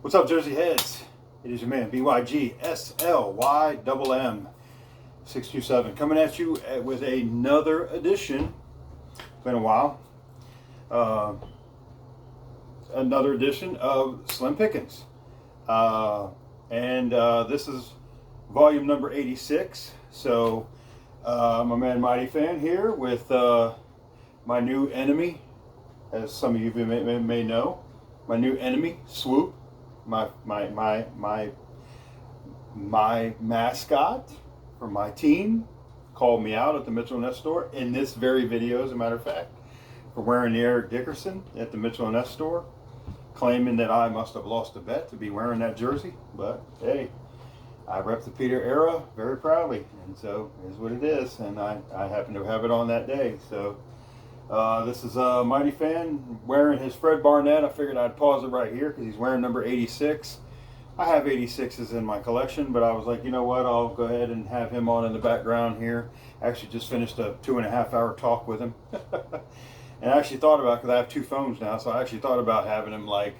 What's up, Jersey Heads? It is your man, BYGSLYMM 627, coming at you with another edition. Been a while. Another edition of Slim Pickens. This is volume number 86. So, my man Mighty Fan here with my new enemy, as some of you may know, my new enemy, Swoop. My mascot for my team called me out at the Mitchell & Ness store in this very video, as a matter of fact, for wearing the Eric Dickerson at the Mitchell & Ness store, claiming that I must have lost a bet to be wearing that jersey. But hey, I rep the Peter era very proudly, and so it is what it is, and I happen to have it on that day. So this is a Mighty Fan wearing his Fred Barnett. I figured I'd pause it right here because he's wearing number 86. I have 86s in my collection, but I was like, you know what, I'll go ahead and have him on in the background here. Actually just finished a 2.5-hour talk with him. And I actually thought about, because I have two phones now, so I actually thought about having him like,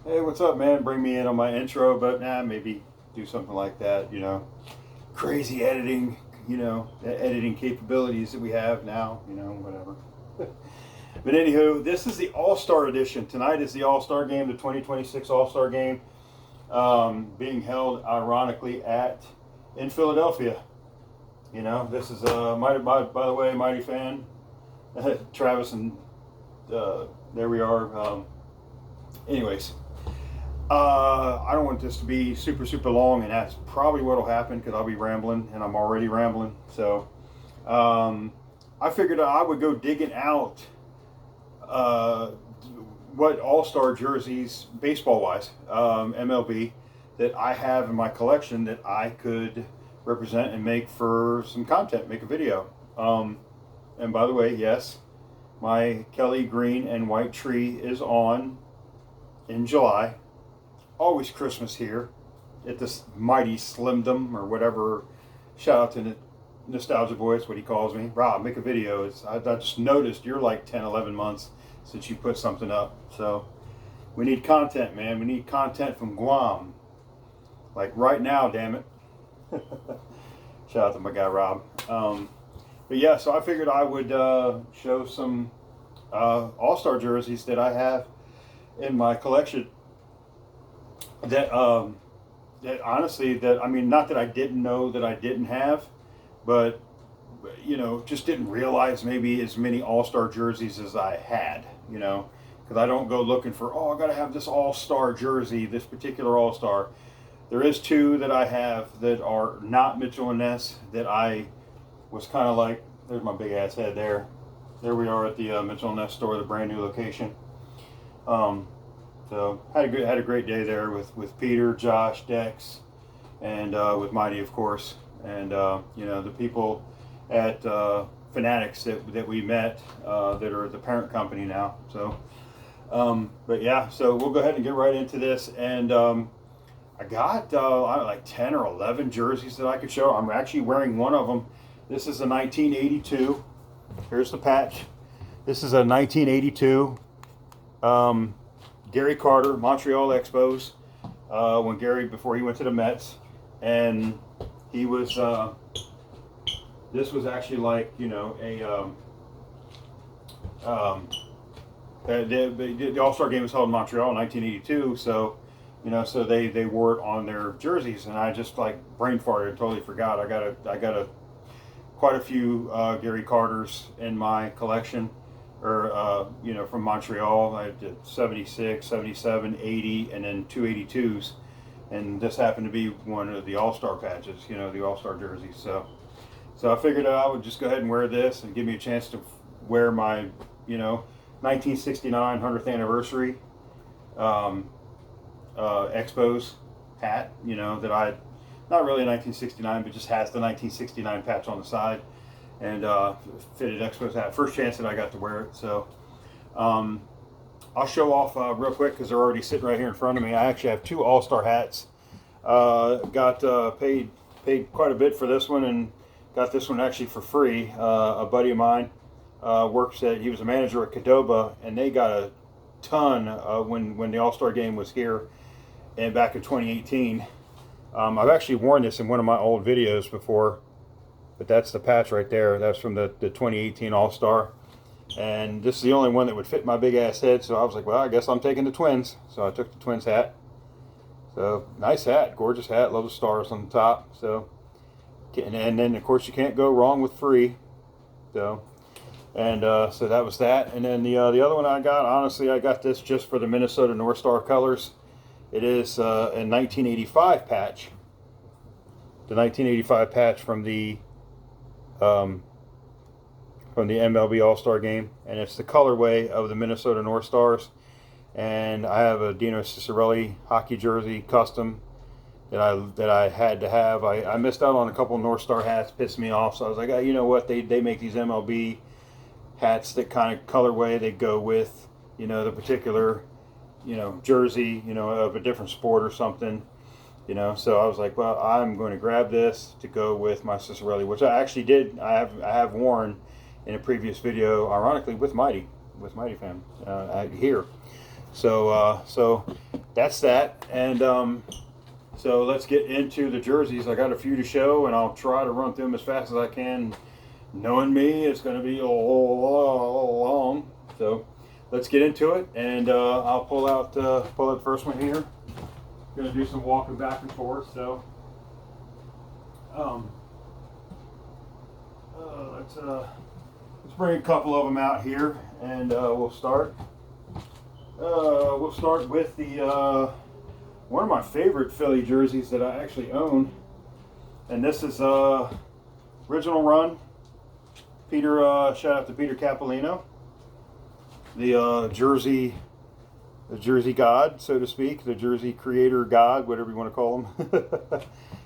hey, what's up, man? Bring me in on my intro, but maybe do something like that, you know. Crazy editing, you know, editing capabilities that we have now, you know, whatever. But anywho, this is the All-Star edition. Tonight is the All-Star game, the 2026 All-Star game, being held ironically in Philadelphia. You know, this is by the way, Mighty Fan, Travis, and there we are. Anyways, I don't want this to be super long, and that's probably what will happen because I'll be rambling, and I'm already rambling. So I figured I would go digging out what All-Star jerseys, baseball-wise, MLB, that I have in my collection that I could represent and make for some content, make a video. And by the way, yes, my Kelly green and white tree is on in July. Always Christmas here at this mighty Slimdom or whatever. Shout out to Nostalgia Voice, what he calls me. Rob, make a video. I just noticed you're like 10, 11 months since you put something up. So we need content, man. We need content from Guam. Like right now, damn it. Shout out to my guy, Rob. But yeah, so I figured I would show some All-Star jerseys that I have in my collection that honestly, I mean, not that I didn't know that I didn't have, but you know, just didn't realize maybe as many All-Star jerseys as I had, you know, because I don't go looking for, oh, I got to have this All-Star jersey, this particular All-Star. There is two that I have that are not Mitchell & Ness that I was kind of like, there's my big ass head there. There we are at the Mitchell & Ness store, the brand new location. So had a great day there with Peter, Josh, Dex, and with Mighty, of course, and you know, the people at Fanatics that we met that are the parent company now. So, but yeah, so we'll go ahead and get right into this. And I got like 10 or 11 jerseys that I could show. I'm actually wearing one of them. This is a 1982. Here's the patch. This is a 1982 Gary Carter Montreal Expos, when Gary, before he went to the Mets, and he was this was actually like, you know, the All-Star game was held in Montreal in 1982, so you know, so they wore it on their jerseys, and I just like brain farted, totally forgot. I got quite a few Gary Carters in my collection, or you know, from Montreal. I did 76, 77, 80, and then 282s, and this happened to be one of the All-Star patches, you know, the All-Star jerseys. So I figured I would just go ahead and wear this and give me a chance to wear my, you know, 1969 100th anniversary Expos hat, you know, that I, not really 1969, but just has the 1969 patch on the side, and fitted Expos hat. First chance that I got to wear it. So I'll show off real quick because they're already sitting right here in front of me. I actually have two All-Star hats. Got paid quite a bit for this one, and got this one actually for free. A buddy of mine works at, he was a manager at Cadoba, and they got a ton when the All-Star game was here. and back in 2018. I've actually worn this in one of my old videos before, but that's the patch right there. That's from the 2018 All-Star. And this is the only one that would fit my big ass head, so I was like, well, I guess I'm taking the Twins. So I took the Twins hat. So nice hat, gorgeous hat, love the stars on the top. So, and then of course you can't go wrong with free. So, and so that was that. And then the other one I got, honestly, I got this just for the Minnesota North Star colors. It is a 1985 patch. The 1985 patch from the MLB All-Star game, and it's the colorway of the Minnesota North Stars. And I have a Dino Ciccarelli hockey jersey custom that I had to have. I missed out on a couple North Star hats, pissed me off. So I was like, oh, you know what? They make these MLB hats that kind of colorway they go with, you know, the particular, you know, jersey, you know, of a different sport or something, you know. So I was like, well, I'm going to grab this to go with my Ciccarelli, which I actually did. I have worn in a previous video, ironically, with Mighty Fam here. So so that's that. And so let's get into the jerseys. I got a few to show, and I'll try to run through them as fast as I can. Knowing me, it's going to be a long. So let's get into it, and I'll pull out the first one here. Going to do some walking back and forth. So let's bring a couple of them out here, and we'll start. We'll start with the one of my favorite Philly jerseys that I actually own, and this is original run. Peter, shout out to Peter Capolino, the jersey god, so to speak, the jersey creator god, whatever you want to call him.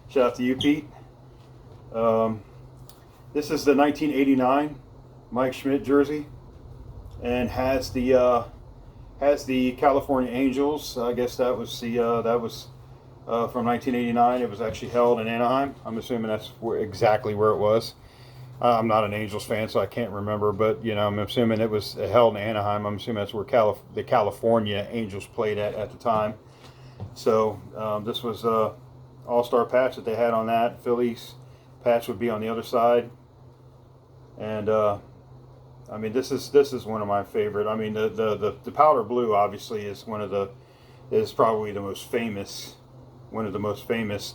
Shout out to you, Pete. This is the 1989 Mike Schmidt jersey, and has the California Angels. I guess that was from 1989. It was actually held in Anaheim. I'm assuming that's exactly where it was. I'm not an Angels fan, so I can't remember, but you know, I'm assuming it was held in Anaheim. I'm assuming that's where the California Angels played at the time. So this was All-Star patch that they had on that. Phillies patch would be on the other side, and I mean, this is one of my favorite. I mean, the powder blue obviously is probably the most famous, one of the most famous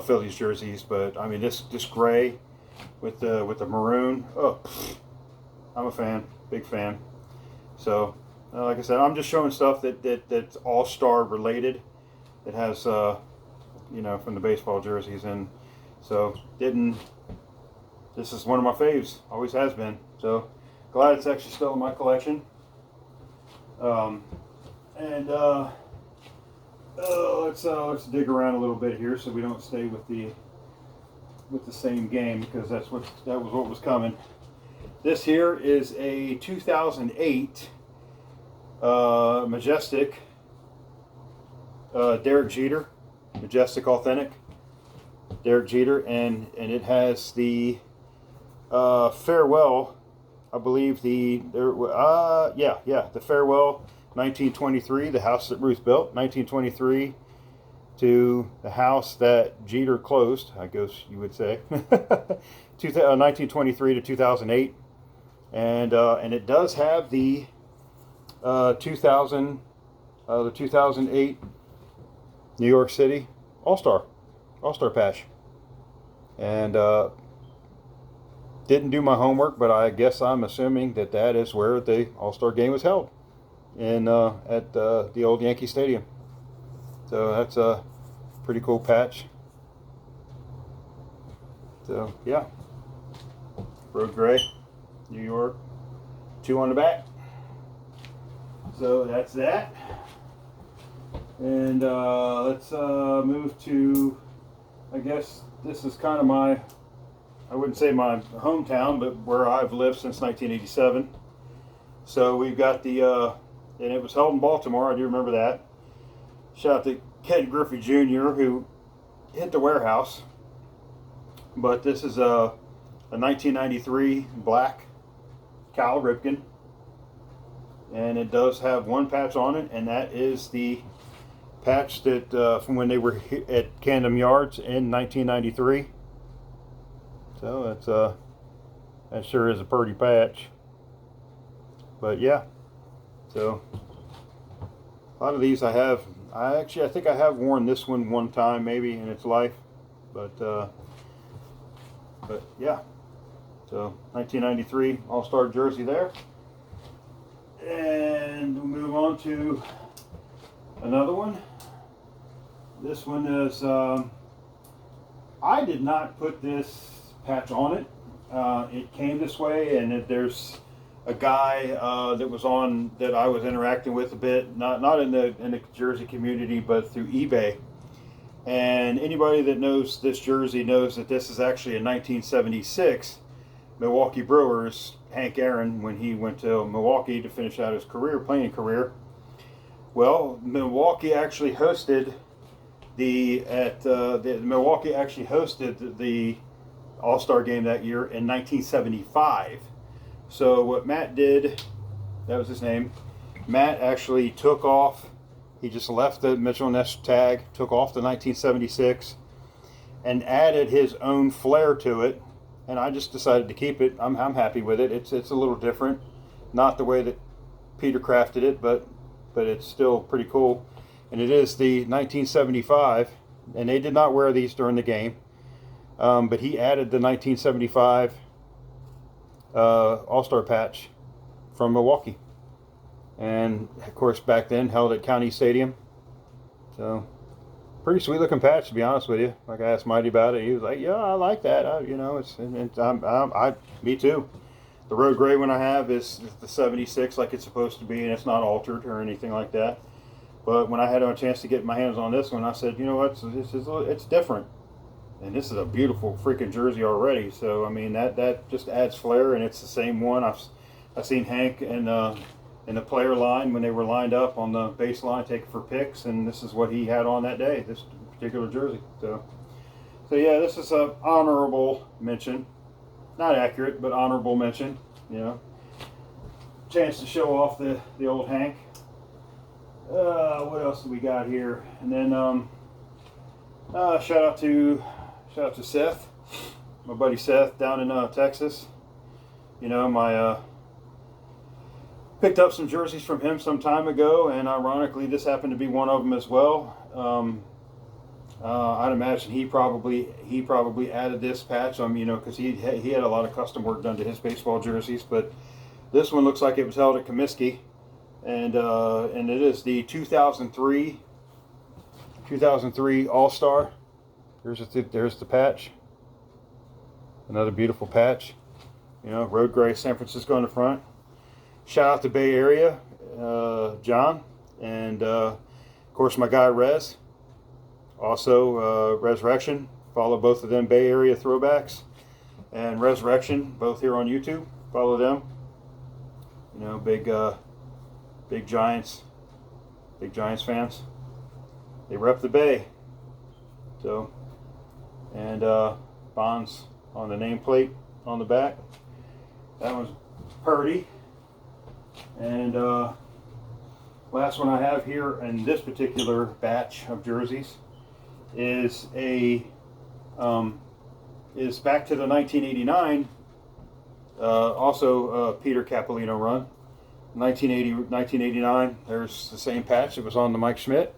Phillies jerseys. But I mean, this gray with the maroon. Oh, I'm a fan, big fan. So like I said, I'm just showing stuff that's All-Star related. It has you know, from the baseball jerseys, and so this is one of my faves, always has been. So glad it's actually still in my collection. Let's dig around a little bit here so we don't stay with the same game, because that was what was coming. This here is a 2008 Majestic Derek Jeter, Majestic Authentic Derek Jeter, and it has the farewell, I believe the farewell 1923, the house that Ruth built, 1923 to the house that Jeter closed, I guess you would say. 1923 to 2008, and it does have the 2008 New York City All-Star patch, and didn't do my homework, but I guess I'm assuming that is where the All-Star game was held, in at the old Yankee Stadium. So that's a pretty cool patch. So yeah, Road Gray, New York, 2 on the back. So that's that. And let's move to, I guess this is kind of my, I wouldn't say my hometown, but where I've lived since 1987. So we've got the, and it was held in Baltimore, I do remember that. Shout out to Ken Griffey Jr., who hit the warehouse. But this is a 1993 black Cal Ripken. And it does have one patch on it, and that is the patch that from when they were at Camden Yards in 1993. So that's that sure is a pretty patch. But yeah, so a lot of these I think I have worn this one time maybe in its life, but yeah. So 1993 All-Star jersey there. And we'll move on to another one. This one is, I did not put this patch on it. It came this way, and there's a guy that I was interacting with a bit, not in the jersey community, but through eBay. And anybody that knows this jersey knows that this is actually a 1976 Milwaukee Brewers Hank Aaron when he went to Milwaukee to finish out his playing career. Well, Milwaukee actually hosted the All-Star game that year in 1975. So what Matt did, that was his name, Matt actually took off, he just left the Mitchell & Ness tag, took off the 1976, and added his own flair to it. And I just decided to keep it. I'm happy with it. It's a little different, not the way that Peter crafted it, but it's still pretty cool. And it is the 1975, and they did not wear these during the game, but he added the 1975 All-Star patch from Milwaukee, and of course back then held at County Stadium. So pretty sweet looking patch, to be honest with you. Like I asked Mighty about it, he was like, "Yeah, I like that. You know, me too." The road gray one I have is the 76, like it's supposed to be, and it's not altered or anything like that. But when I had a chance to get my hands on this one, I said, you know what, it's different, and this is a beautiful freaking jersey already. So I mean that just adds flair, and it's the same one. I've seen Hank in the player line when they were lined up on the baseline taking for picks, and this is what he had on that day, this particular jersey. So yeah, this is a honorable mention, not accurate, but honorable mention. You know, chance to show off the old Hank. What else do we got here? And then shout out to Seth, my buddy Seth down in Texas. You know, my picked up some jerseys from him some time ago, and ironically this happened to be one of them as well. I'd imagine he probably added this patch on, you know, because he had a lot of custom work done to his baseball jerseys. But this one looks like it was held at Comiskey, and it is the 2003 All-Star. There's the patch. Another beautiful patch. You know, road gray San Francisco in the front. Shout out to Bay Area, John, and of course my guy Rez. Also Resurrection. Follow both of them Bay Area throwbacks, and Resurrection, both here on YouTube. Follow them. You know, big Giants fans. They rep the Bay. So, and Bonds on the nameplate on the back. That one's Purdy. And last one I have here in this particular batch of jerseys is is back to the 1989 also Peter Capolino run. 1989, there's the same patch that was on the Mike Schmidt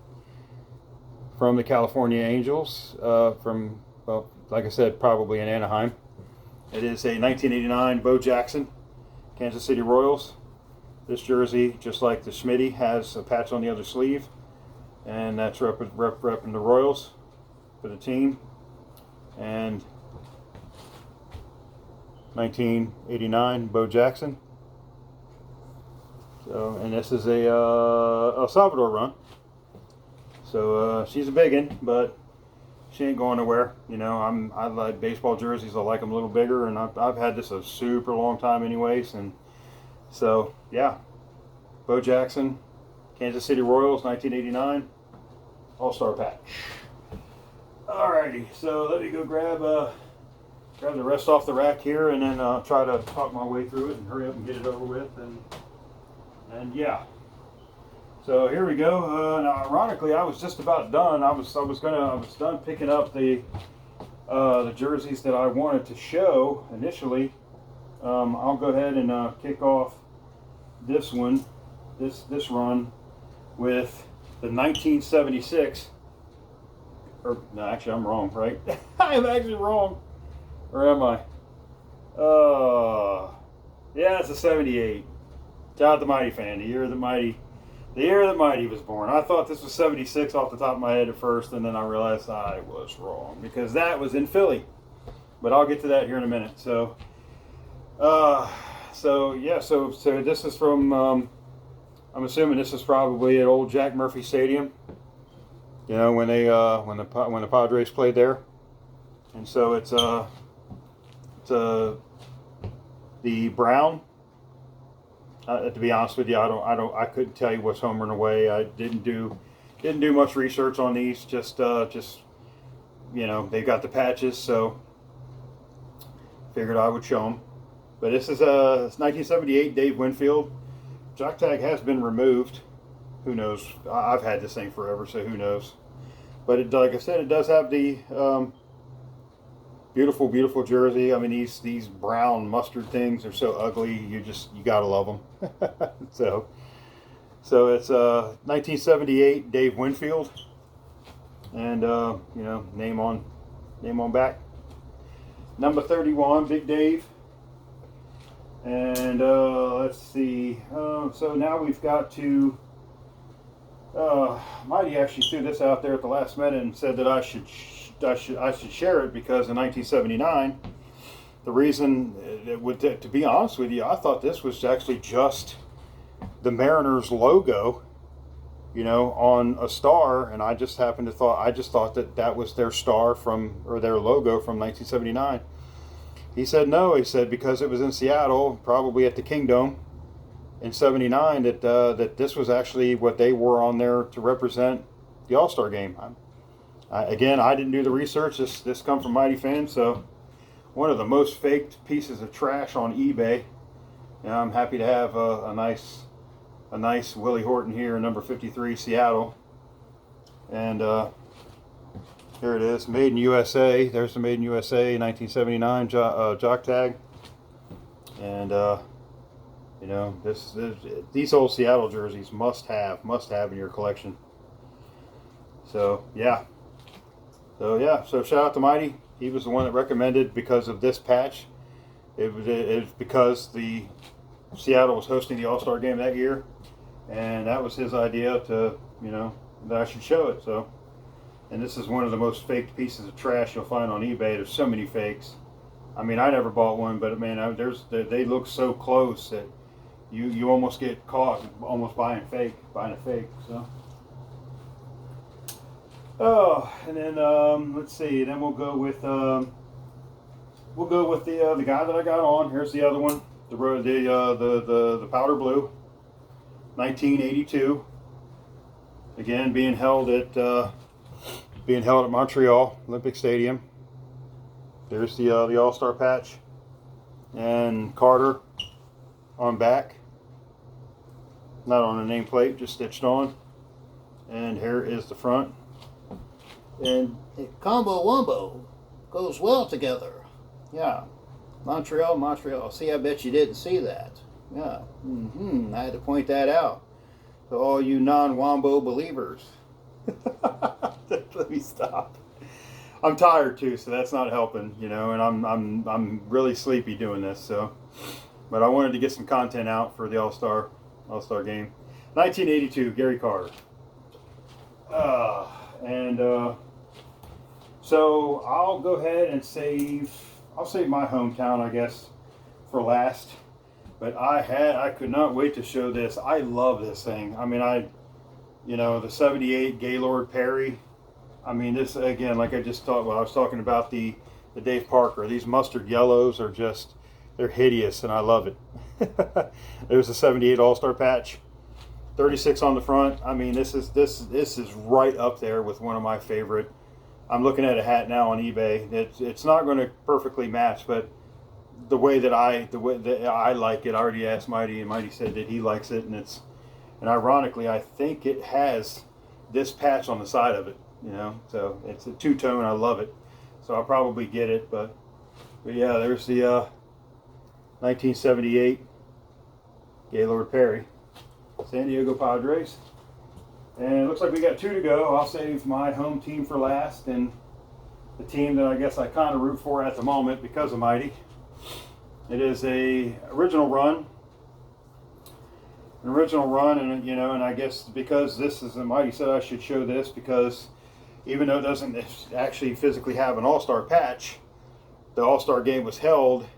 from the California Angels, from, well, like I said, probably in Anaheim. It is a 1989 Bo Jackson, Kansas City Royals. This jersey, just like the Schmitty, has a patch on the other sleeve, and that's repping the Royals for the team. And 1989 Bo Jackson. So, and this is a El Salvador run. So she's a biggin', but she ain't going nowhere. You know, I like baseball jerseys. I like them a little bigger, and I've had this a super long time, anyways. And so yeah, Bo Jackson, Kansas City Royals, 1989 All-Star patch. Alrighty, so let me go grab the rest off the rack here, and then try to talk my way through it and hurry up and get it over with. And yeah, So here we go. Now, ironically, I was just about done. I was done picking up the jerseys that I wanted to show initially. I'll go ahead and kick off this one, this run, with the 1976. Or no, actually, I'm wrong, right? I am actually wrong, or am I? Yeah, it's a 78. Shout out the Mighty fan. The year the Mighty was born. I thought this was 76 off the top of my head at first, and then I realized I was wrong because that was in Philly. But I'll get to that here in a minute. So this is from. I'm assuming this is probably at old Jack Murphy Stadium. You know, when the Padres played there, and so it's the brown. To be honest with you, I couldn't tell you what's home and away. I didn't do much research on these. Just you know, they got the patches, so figured I would show them. But this is it's 1978 Dave Winfield. Jock tag has been removed. Who knows? I've had this thing forever, so who knows? But it, like I said, it does have the beautiful, beautiful jersey. I mean, these brown mustard things are so ugly. You gotta love them. so it's 1978 Dave Winfield, and you know, name on back. Number 31, Big Dave. And let's see. So now we've got to. Mighty actually threw this out there at the last minute and said that I should share it because in 1979, the reason it would, to be honest with you, I thought this was actually just the Mariners logo, you know, on a star, and I just thought that was their star or their logo from 1979. He said no. He said because it was in Seattle, probably at the Kingdome in '79, that this was actually what they wore on there to represent the All-Star game. Again, I didn't do the research. This come from Mighty Fans, so one of the most faked pieces of trash on eBay. And I'm happy to have a nice Willie Horton here, number 53, Seattle. And here it is, made in USA. There's the made in USA 1979 jock tag. And you know, these old Seattle jerseys must have in your collection. So yeah. So shout out to Mighty. He was the one that recommended because of this patch. It was because the Seattle was hosting the All-Star game that year, and that was his idea to, you know, that I should show it. So, and this is one of the most faked pieces of trash you'll find on eBay. There's so many fakes. I mean, I never bought one, but man, they look so close that you almost get caught almost buying a fake. So. Oh, and then let's see. Then we'll go with the guy that I got on. Here's the other one, the powder blue, 1982. Again, being held at Montreal Olympic Stadium. There's the All-Star patch, and Carter on back. Not on a nameplate, just stitched on. And here is the front. And combo wumbo goes well together. Yeah. Montreal. See, I bet you didn't see that. Yeah. I had to point that out to all you non-wombo believers. Let me stop. I'm tired too, so that's not helping, you know, and I'm really sleepy doing this, so. But I wanted to get some content out for the All-Star game. 1982, Gary Carter. So I'll go ahead and save my hometown, I guess, for last. But I could not wait to show this. I love this thing. I mean, the 78 Gaylord Perry. I mean, this, again, like I just thought, I was talking about the Dave Parker. These mustard yellows are just, they're hideous, and I love it. There's a 78 All-Star patch. 36 on the front. I mean, this is right up there with one of my favorite. I'm looking at a hat now on eBay. It's not going to perfectly match, but the way that I like it, I already asked Mighty, and Mighty said that he likes it, and And ironically, I think it has this patch on the side of it, you know, so it's a two-tone. I love it, so I'll probably get it. But yeah, there's the 1978 Gaylord Perry, San Diego Padres. And it looks like we got 2 to go. I'll save my home team for last, and the team that I guess I kind of root for at the moment because of Mighty. It is a original run, and you know, and I guess because this is a Mighty said I should show this, because even though it doesn't actually physically have an All-Star patch, the All-Star game was held,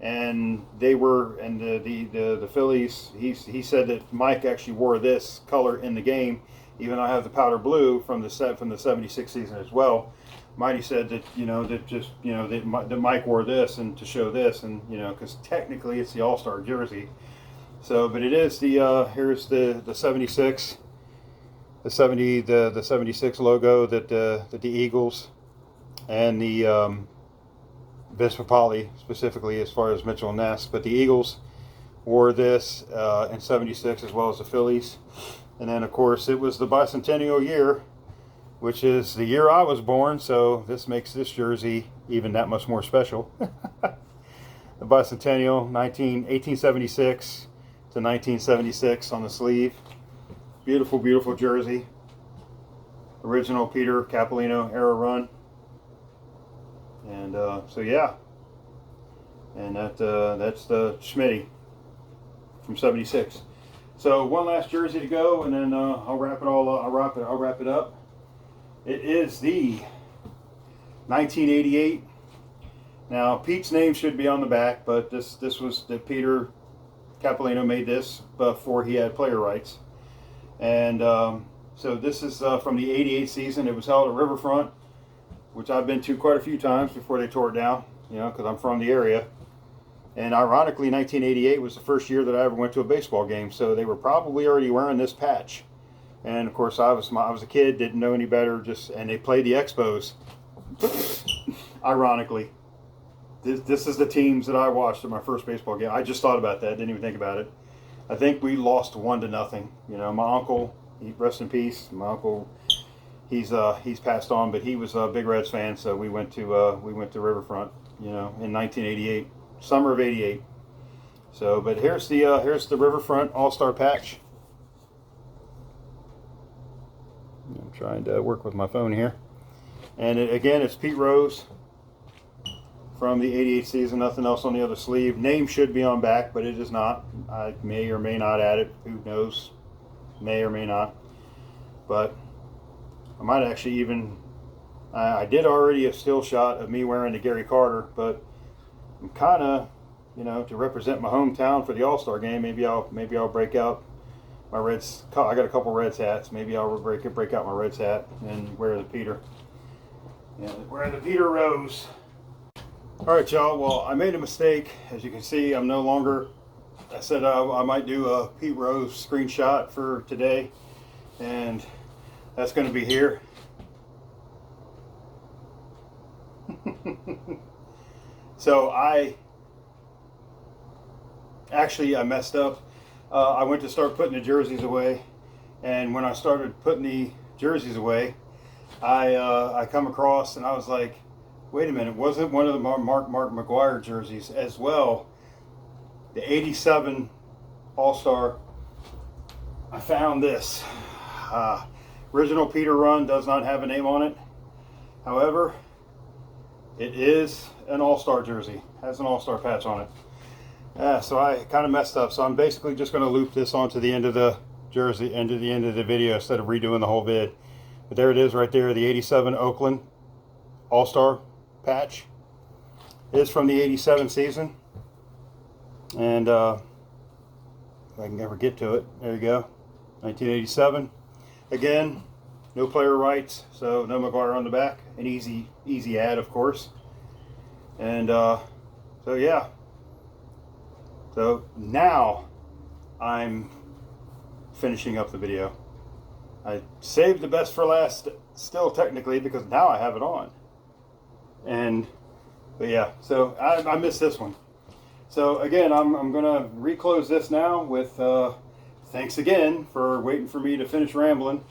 and they were, and the Phillies, he said that Mike actually wore this color in the game, even though I have the powder blue from the 76 season as well. Mighty said that, you know, that just, you know, that Mike wore this and to show this, and you know, because technically it's the All-Star jersey. So, but it is the here's the 76, the 76 logo that the Eagles and the Vince Papale specifically, as far as Mitchell and Ness, but the Eagles wore this in 76 as well as the Phillies. And then of course it was the bicentennial year, which is the year I was born, so this makes this jersey even that much more special. The bicentennial, 1876 to 1976 on the sleeve. Beautiful, beautiful jersey. Original Peter Capolino era run. And so yeah, and that's the Schmitty from 76. So one last jersey to go, and then I'll wrap it all up. I'll wrap it up. It is the 1988. Now Pete's name should be on the back, but this was the Peter Capolino made this before he had player rights, and so this is from the 88 season. It was held at Riverfront, which I've been to quite a few times before they tore it down, you know, because I'm from the area. And ironically, 1988 was the first year that I ever went to a baseball game, so they were probably already wearing this patch. And of course, I was a kid, didn't know any better, and they played the Expos. Ironically, this is the teams that I watched at my first baseball game. I just thought about that, didn't even think about it. I think we lost 1-0. You know, my uncle, rest in peace, my uncle. He's passed on, but he was a big Reds fan, so we went to Riverfront, you know, in 1988, summer of '88. So, but here's the Riverfront All-Star patch. I'm trying to work with my phone here, and again, it's Pete Rose from the '88 season. Nothing else on the other sleeve. Name should be on back, but it is not. I may or may not add it. Who knows? May or may not, but I might actually even, I did already a still shot of me wearing the Gary Carter, but I'm kind of, you know, to represent my hometown for the All-Star game, maybe I'll break out my Reds. I got a couple Reds hats. Maybe I'll break out my Reds hat and wear the Peter. And wear the Peter Rose. All right, y'all. Well, I made a mistake. As you can see, I'm no longer. I said I might do a Pete Rose screenshot for today, and that's going to be here. So I messed up. I went to start putting the jerseys away, and when I started putting the jerseys away, I come across and I was like, wait a minute, wasn't one of the Mark McGwire jerseys as well? The 87 All-Star. I found this. Original Peter run does not have a name on it. However, it is an All-Star jersey. Has an All-Star patch on it. So I kind of messed up. So I'm basically just going to loop this onto the end of the jersey, into the end of the video, instead of redoing the whole vid. But there it is right there, the 87 Oakland All-Star patch. It is from the 87 season. And if I can ever get to it, there you go. 1987. Again, no player rights, so no McGwire on the back. An easy ad, of course. And so yeah. So now I'm finishing up the video. I saved the best for last still, technically, because now I have it on. But yeah, so I missed this one. So again, I'm gonna reclose this now with thanks again for waiting for me to finish rambling,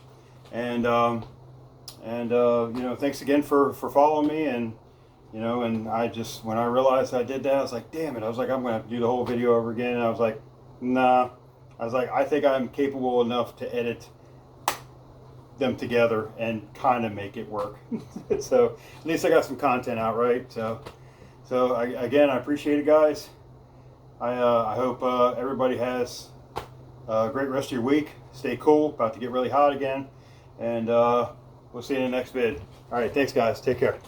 and you know, thanks again for following me. And you know, and I just, when I realized I did that, I was like, damn it. I was like, I'm gonna have to do the whole video over again. And I was like, nah. I was like, I think I'm capable enough to edit them together and kind of make it work. So at least I got some content out, right? So again, I appreciate it, guys. I hope everybody has a great rest of your week. Stay cool. About to get really hot again, and we'll see you in the next vid. All right, thanks, guys. Take care.